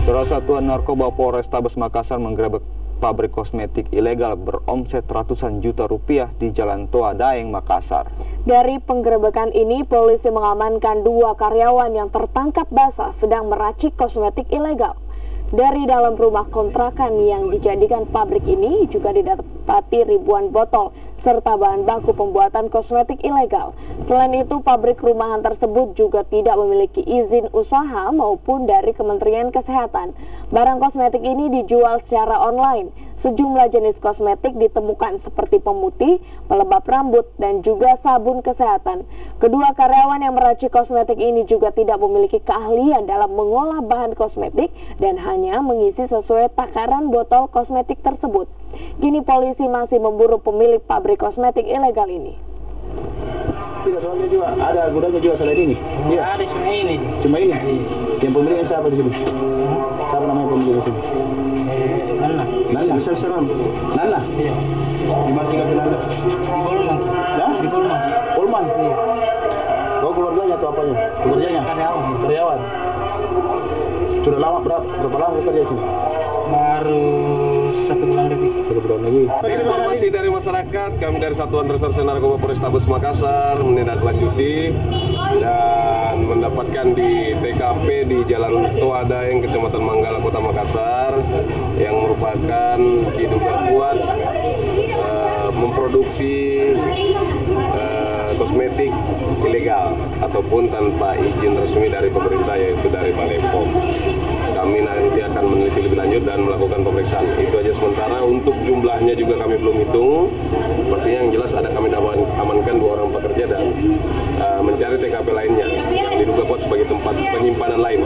Saudara, Satuan Narkoba Polrestabes Makassar menggerebek pabrik kosmetik ilegal beromset ratusan juta rupiah di Jalan Toa Daeng, Makassar. Dari penggerebekan ini, polisi mengamankan 2 karyawan yang tertangkap basah sedang meracik kosmetik ilegal. Dari dalam rumah kontrakan yang dijadikan pabrik ini juga didapati ribuan botol serta bahan baku pembuatan kosmetik ilegal. Selain itu, pabrik rumahan tersebut juga tidak memiliki izin usaha maupun dari Kementerian Kesehatan. Barang kosmetik ini dijual secara online. Sejumlah jenis kosmetik ditemukan seperti pemutih, pelembab rambut, dan juga sabun kesehatan. Kedua karyawan yang meracik kosmetik ini juga tidak memiliki keahlian dalam mengolah bahan kosmetik dan hanya mengisi sesuai takaran botol kosmetik tersebut. Kini polisi masih memburu pemilik pabrik kosmetik ilegal ini. Tidak, soalnya juga ada gudangnya juga selain ini. Iya, ada cuma ini. Cuma ini. Yang pemiliknya siapa di sini? Siapa namanya pemilik di sini? Nana. Nana, bisa seram. Nana. Iya. Di mana tinggal Nana? Di Polman. Ya? Di Polman. Polman. Iya. Oh, keluarganya atau apanya? Keluarganya? Karyawan. Karyawan. Sudah lama berapa lama kerja di sini? Baru 1 bulan lebih. 1 bulan lagi. Informasi dari masyarakat, kami dari Satuan Reserse Narkoba Polrestabes Makassar menindaklanjuti dan mendapatkan di TKP di Jalan Toa Daeng, Kecamatan Manggala, Kota Makassar, yang merupakan diduga kuat memproduksi kosmetik ilegal ataupun tanpa izin resmi dari pemerintah, yaitu dari Balai POM. Kami nanti akan meneliti lebih lanjut dan melakukan pemeriksaan. Itu aja sementara. Untuk jumlahnya juga kami belum hitung. Pastinya yang jelas ada kami amankan 2 orang pekerja dan mencari TKP lainnya yang diduga kuat sebagai tempat penyimpanan lain.